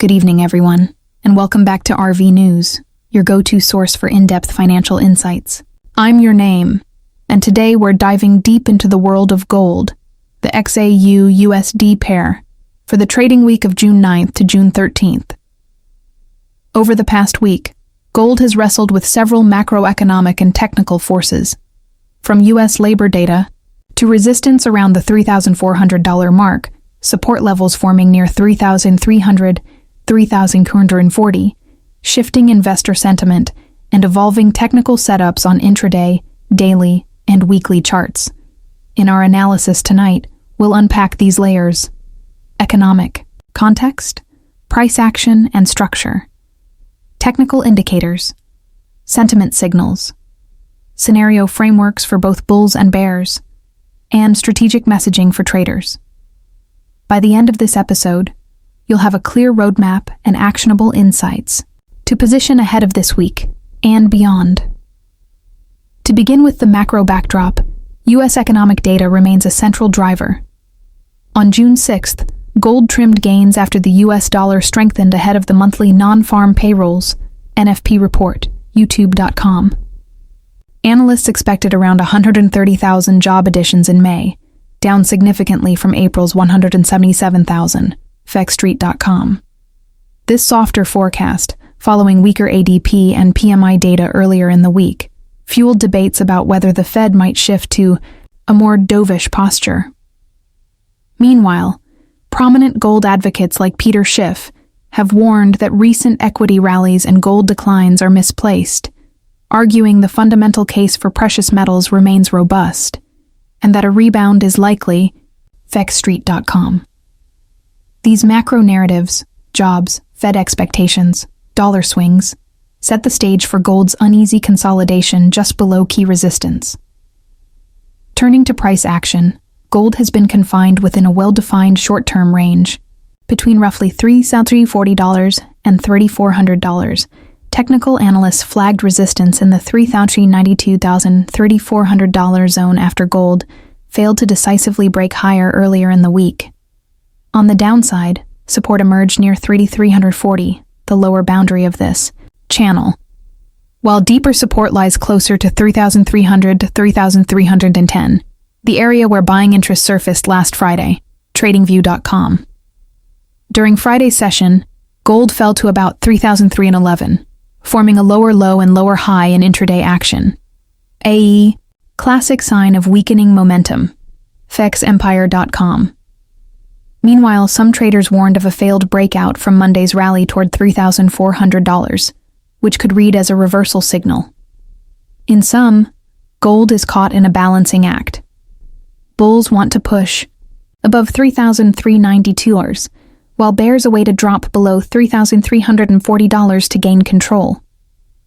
Good evening, everyone, and welcome back to RV News, your go-to source for in-depth financial insights. I'm your name, and today we're diving deep into the world of gold, the XAUUSD pair, for the trading week of June 9th to June 13th. Over the past week, gold has wrestled with several macroeconomic and technical forces, from U.S. labor data to resistance around the $3,400 mark, support levels forming near 3,300, 3,240, shifting investor sentiment, and evolving technical setups on intraday, daily, and weekly charts. In our analysis tonight, we'll unpack these layers: economic, context, price action and structure, technical indicators, sentiment signals, scenario frameworks for both bulls and bears, and strategic messaging for traders. By the end of this episode, you'll have a clear roadmap and actionable insights to position ahead of this week and beyond. To begin with the macro backdrop, U.S. economic data remains a central driver. On June 6th, gold trimmed gains after the U.S. dollar strengthened ahead of the monthly non-farm payrolls, NFP report, YouTube.com. Analysts expected around 130,000 job additions in May, down significantly from April's 177,000, FXStreet.com. This softer forecast, following weaker ADP and PMI data earlier in the week, fueled debates about whether the Fed might shift to a more dovish posture. Meanwhile, prominent gold advocates like Peter Schiff have warned that recent equity rallies and gold declines are misplaced, arguing the fundamental case for precious metals remains robust, and that a rebound is likely, FXStreet.com. These macro narratives, jobs, Fed expectations, dollar swings, set the stage for gold's uneasy consolidation just below key resistance. Turning to price action, gold has been confined within a well-defined short-term range, between roughly $3,340 and $3,400. Technical analysts flagged resistance in the $3,092,000-$3,400 zone after gold failed to decisively break higher earlier in the week. On the downside, support emerged near $3,340, the lower boundary of this channel, while deeper support lies closer to $3,300 to $3,310, the area where buying interest surfaced last Friday, TradingView.com. During Friday's session, gold fell to about $3,311, forming a lower low and lower high in intraday action. A classic sign of weakening momentum, FXEmpire.com. Meanwhile, some traders warned of a failed breakout from Monday's rally toward $3,400, which could read as a reversal signal. In sum, gold is caught in a balancing act. Bulls want to push above $3,392, while bears await a drop below $3,340 to gain control.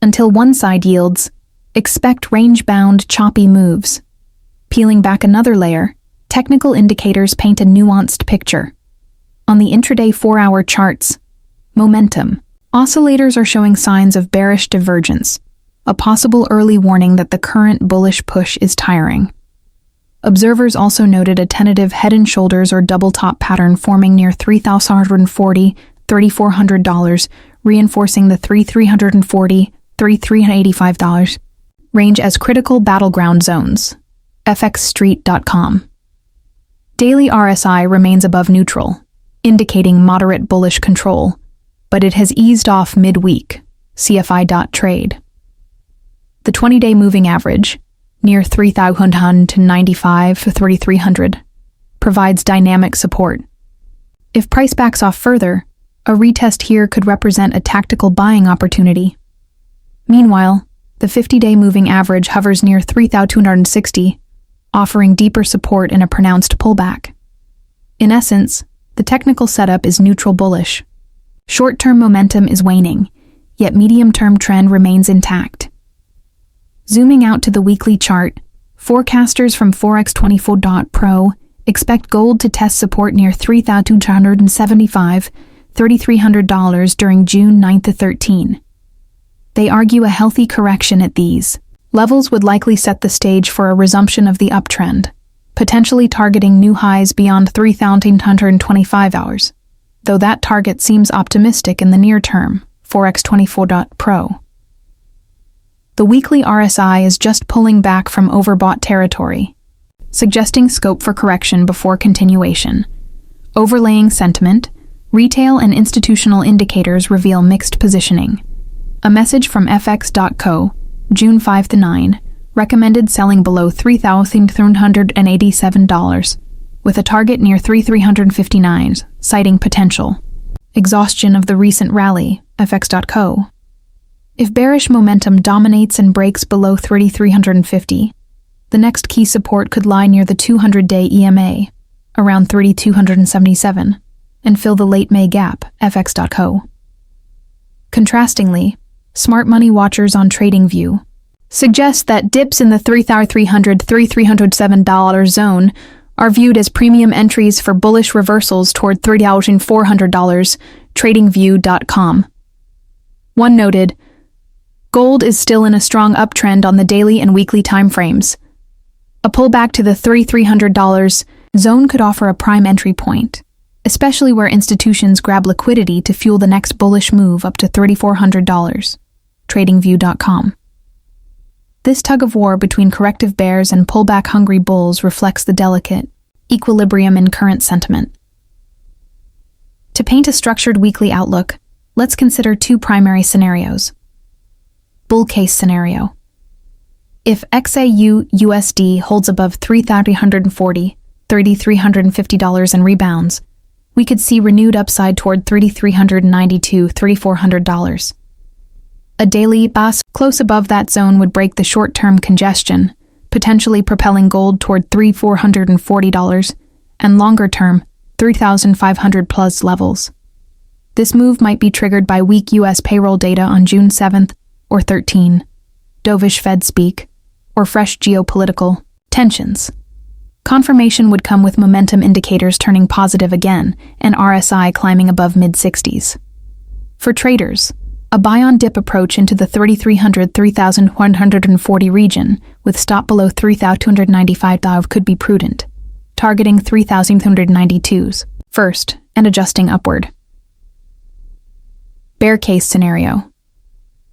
Until one side yields, expect range-bound, choppy moves. Peeling back another layer, technical indicators paint a nuanced picture. On the intraday 4-hour charts, momentum. Oscillators are showing signs of bearish divergence, a possible early warning that the current bullish push is tiring. Observers also noted a tentative head and shoulders or double top pattern forming near $3,140, $3,400, reinforcing the $3,340, $3,385 range as critical battleground zones. FXStreet.com. Daily RSI remains above neutral, indicating moderate bullish control, but it has eased off midweek, CFI.trade. The 20-day moving average, near 3,095 to 3,300, provides dynamic support. If price backs off further, a retest here could represent a tactical buying opportunity. Meanwhile, the 50-day moving average hovers near 3,260, offering deeper support in a pronounced pullback. In essence, the technical setup is neutral bullish. Short-term momentum is waning, yet medium-term trend remains intact. Zooming out to the weekly chart, forecasters from Forex24.pro expect gold to test support near $3,275, $3,300 during June 9 to 13. They argue a healthy correction at these levels would likely set the stage for a resumption of the uptrend, potentially targeting new highs beyond 3,825 hours. though that target seems optimistic in the near term, Forex24.pro. The weekly RSI is just pulling back from overbought territory, suggesting scope for correction before continuation. Overlaying sentiment, retail and institutional indicators reveal mixed positioning. A message from FX.co, June 5-9, recommended selling below $3,387, with a target near $3,359, citing potential exhaustion of the recent rally, FX.co. If bearish momentum dominates and breaks below 3,350, the next key support could lie near the 200-day EMA, around 3,277, and fill the late May gap, FX.co. Contrastingly, smart money watchers on TradingView suggest that dips in the $3,307 zone are viewed as premium entries for bullish reversals toward $3,400, TradingView.com. One noted, gold is still in a strong uptrend on the daily and weekly timeframes. A pullback to the $3,300 zone could offer a prime entry point, especially where institutions grab liquidity to fuel the next bullish move up to $3,400, TradingView.com. This tug-of-war between corrective bears and pullback-hungry bulls reflects the delicate equilibrium in current sentiment. To paint a structured weekly outlook, let's consider two primary scenarios. Bull case scenario. If XAUUSD holds above $3,340, $3,350 and rebounds, we could see renewed upside toward $3,392, $3,400. A daily bus close above that zone would break the short-term congestion, potentially propelling gold toward $3,440 and longer-term $3,500 plus levels. This move might be triggered by weak U.S. payroll data on June 7th or 13, dovish Fed speak, or fresh geopolitical tensions. Confirmation would come with momentum indicators turning positive again and RSI climbing above mid-60s. For traders, a buy-on-dip approach into the 3,300-3,140 region with stop below 3,295 could be prudent, targeting 3,292s first and adjusting upward. Bear case scenario.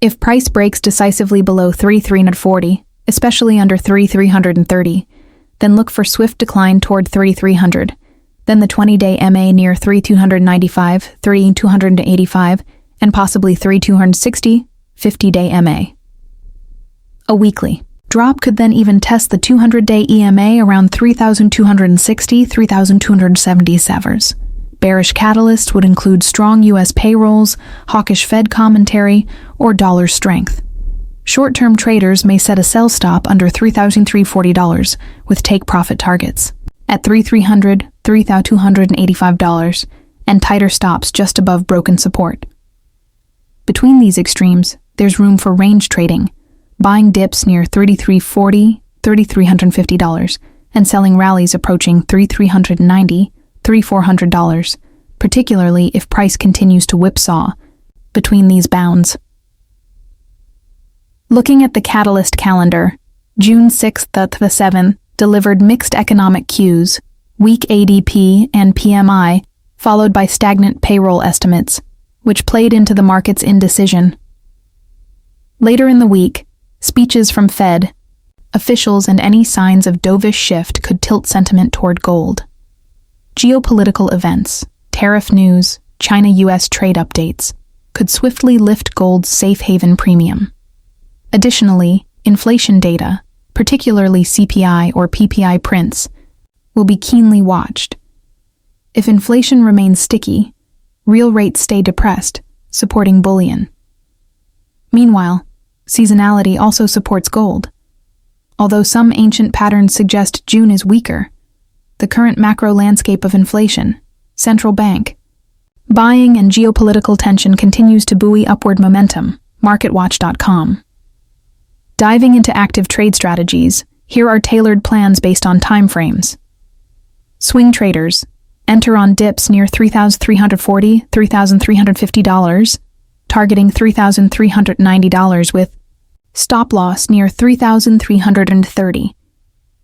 If price breaks decisively below 3,340, especially under 3,330, then look for swift decline toward 3,300, then the 20-day MA near 3,295, 3,285, and possibly 3,260, 50-day MA. A weekly drop could then even test the 200-day EMA around 3,260, 3,277. Bearish catalysts would include strong U.S. payrolls, hawkish Fed commentary, or dollar strength. Short-term traders may set a sell stop under $3,340 with take-profit targets at $3,300, $3,285, and tighter stops just above broken support. Between these extremes, there's room for range trading, buying dips near $3,340, $3,350, and selling rallies approaching $3,390, $3,400, particularly if price continues to whipsaw between these bounds. Looking at the catalyst calendar, June 6th to the 7th delivered mixed economic cues, weak ADP and PMI, followed by stagnant payroll estimates, which played into the market's indecision. Later in the week, speeches from Fed officials and any signs of dovish shift could tilt sentiment toward gold. Geopolitical events, tariff news, China-US trade updates could swiftly lift gold's safe haven premium. Additionally, inflation data, particularly CPI or PPI prints, will be keenly watched. If inflation remains sticky, real rates stay depressed, supporting bullion. Meanwhile, seasonality also supports gold. Although some ancient patterns suggest June is weaker, the current macro landscape of inflation, central bank buying and geopolitical tension continues to buoy upward momentum, MarketWatch.com. Diving into active trade strategies, here are tailored plans based on timeframes. Swing traders, enter on dips near $3,340, $3,350, targeting $3,390 with stop loss near $3,330.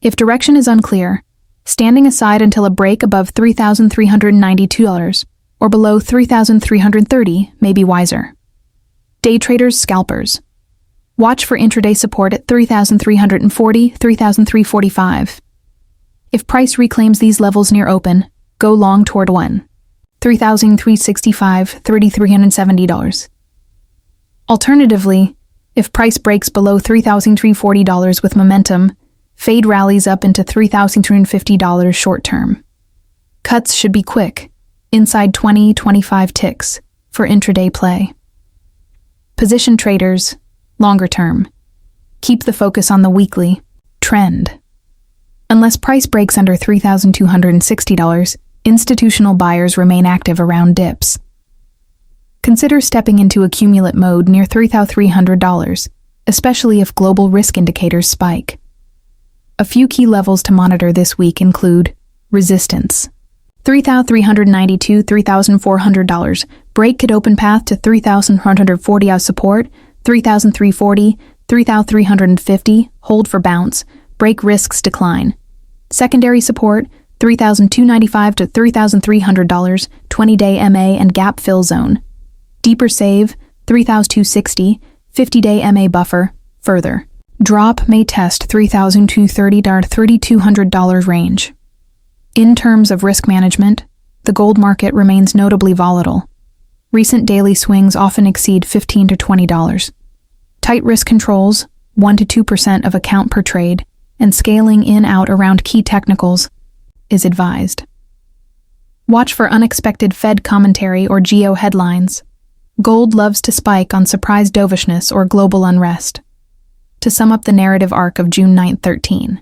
If direction is unclear, standing aside until a break above $3,392, or below 3,330 may be wiser. Day traders, scalpers. Watch for intraday support at 3,340, 3,345. If price reclaims these levels near open, go long toward 3,365, $3,370. Alternatively, if price breaks below $3,340 with momentum, fade rallies up into $3,350 short term. Cuts should be quick, inside 20-25 ticks, for intraday play. Position traders, longer term. Keep the focus on the weekly trend. Unless price breaks under $3,260, institutional buyers remain active around dips. Consider stepping into accumulate mode near $3,300, especially if global risk indicators spike. A few key levels to monitor this week include resistance. $3,392, $3,400. Break could open path to $3,140 as support, $3,340, $3,350. Hold for bounce. Break risks decline. Secondary support, $3,295 to $3,300, 20-day MA and gap fill zone. Deeper save, $3,260, 50-day MA buffer, further. Drop may test $3,230 to $3,200 range. In terms of risk management, the gold market remains notably volatile. Recent daily swings often exceed $15 to $20. Tight risk controls, 1 to 2% of account per trade, and scaling in-out around key technicals is advised. Watch for unexpected Fed commentary or geo headlines. Gold loves to spike on surprise dovishness or global unrest. To sum up the narrative arc of June 9-13.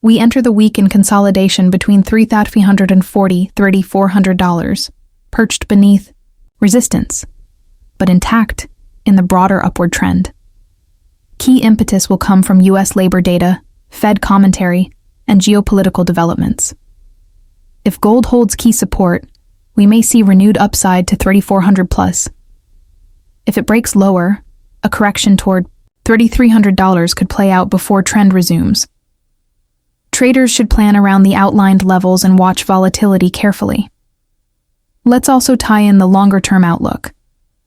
We enter the week in consolidation between $3,340 to $3,400, perched beneath resistance, but intact in the broader upward trend. Key impetus will come from U.S. labor data, Fed commentary, and geopolitical developments. If gold holds key support, we may see renewed upside to 3,400 plus. If it breaks lower, a correction toward $3,300 could play out before trend resumes. Traders should plan around the outlined levels and watch volatility carefully. Let's also tie in the longer-term outlook.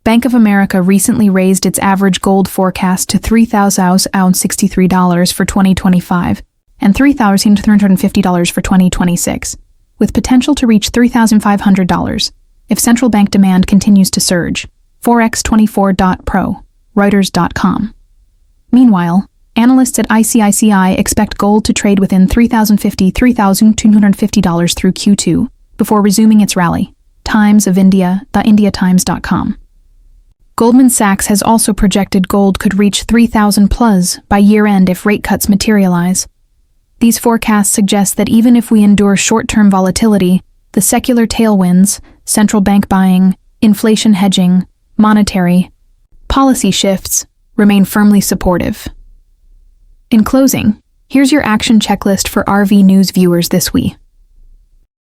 Bank of America recently raised its average gold forecast to $3,063 for 2025 and $3,350 for 2026, with potential to reach $3,500 if central bank demand continues to surge. Forex24.pro, Reuters.com. Meanwhile, analysts at ICICI expect gold to trade within $3,050 to $3,250 through Q2 before resuming its rally. Times of India, theindiatimes.com. Goldman Sachs has also projected gold could reach 3,000 plus by year-end if rate cuts materialize. These forecasts suggest that even if we endure short-term volatility, the secular tailwinds, central bank buying, inflation hedging, monetary policy shifts, remain firmly supportive. In closing, here's your action checklist for RV News viewers this week.